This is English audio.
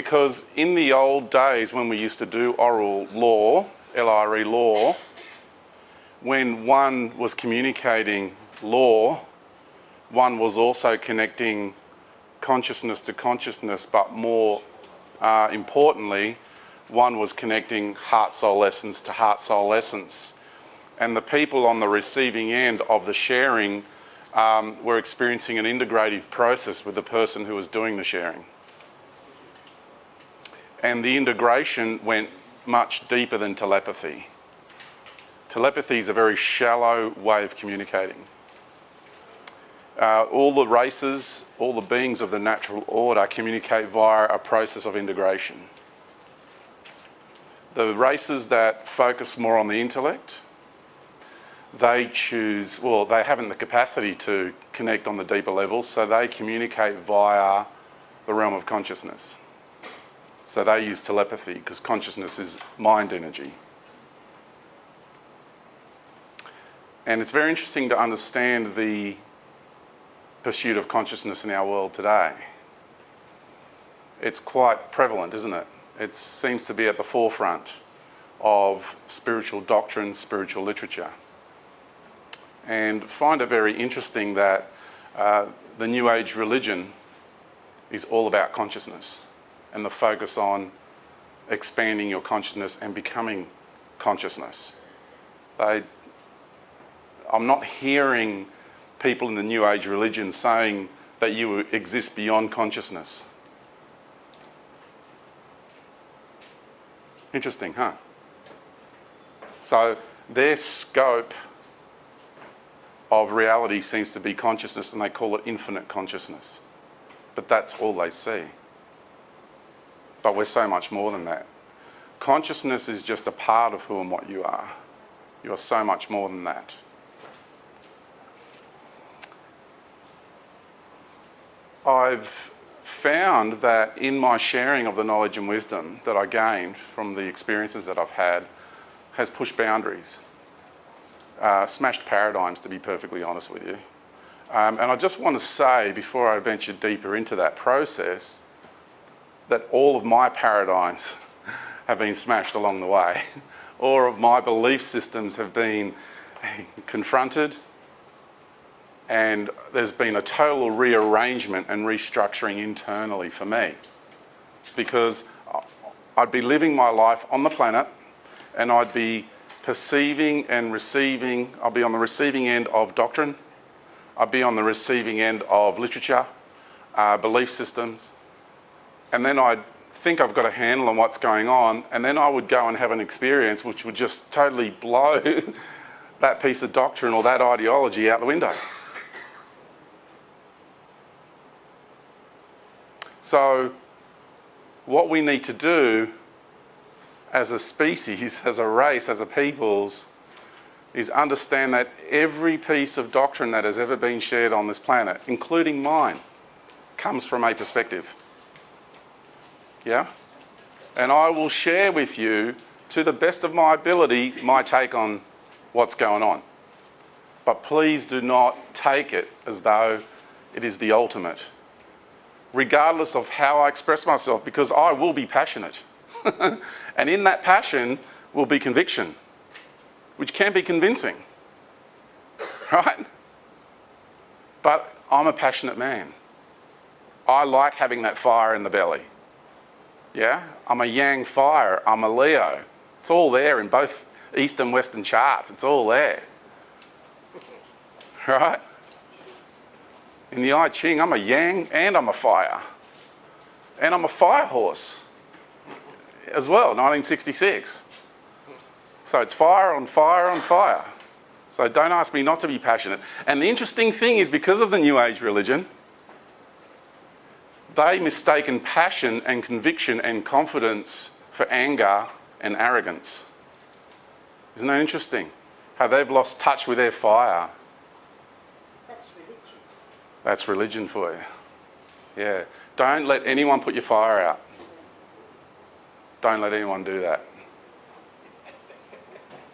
Because in the old days when we used to do oral law, LRE law, when one was communicating law, one was also connecting consciousness to consciousness, but more importantly, one was connecting heart-soul essence to heart-soul essence. And the people on the receiving end of the sharing were experiencing an integrative process with the person who was doing the sharing. And the integration went much deeper than telepathy. Telepathy is a very shallow way of communicating. All the races, all the beings of the natural order communicate via a process of integration. The races that focus more on the intellect, they choose, well, they haven't the capacity to connect on the deeper levels, so they communicate via the realm of consciousness. So they use telepathy because consciousness is mind energy. And it's very interesting to understand the pursuit of consciousness in our world today. It's quite prevalent, isn't it? It seems to be at the forefront of spiritual doctrine, spiritual literature. And find it very interesting that the New Age religion is all about consciousness and the focus on expanding your consciousness and becoming consciousness. I'm not hearing people in the New Age religion saying that you exist beyond consciousness. Interesting, huh? So their scope of reality seems to be consciousness, and they call it infinite consciousness. But that's all they see. But we're so much more than that. Consciousness is just a part of who and what you are. You are so much more than that. I've found that in my sharing of the knowledge and wisdom that I gained from the experiences that I've had has pushed boundaries, smashed paradigms, to be perfectly honest with you. And I just want to say, before I venture deeper into that process, that all of my paradigms have been smashed along the way. All of my belief systems have been confronted, and there's been a total rearrangement and restructuring internally for me, because I'd be living my life on the planet and I'd be perceiving and receiving. I'd be on the receiving end of doctrine, I'd be on the receiving end of literature, belief systems, and then I'd think I've got a handle on what's going on, and then I would go and have an experience which would just totally blow that piece of doctrine or that ideology out the window. So what we need to do as a species, as a race, as a peoples, is understand that every piece of doctrine that has ever been shared on this planet, including mine, comes from a perspective. Yeah? And I will share with you, to the best of my ability, my take on what's going on. But please do not take it as though it is the ultimate, regardless of how I express myself, because I will be passionate. And in that passion will be conviction, which can be convincing, right? But I'm a passionate man. I like having that fire in the belly. Yeah? I'm a yang fire, I'm a Leo. It's all there in both East and Western charts, it's all there. Right? In the I Ching, I'm a yang and I'm a fire. And I'm a fire horse as well, 1966. So it's fire on fire on fire. So don't ask me not to be passionate. And the interesting thing is, because of the New Age religion, they mistaken passion and conviction and confidence for anger and arrogance. Isn't that interesting? How they've lost touch with their fire. That's religion. That's religion for you. Yeah. Don't let anyone put your fire out. Don't let anyone do that.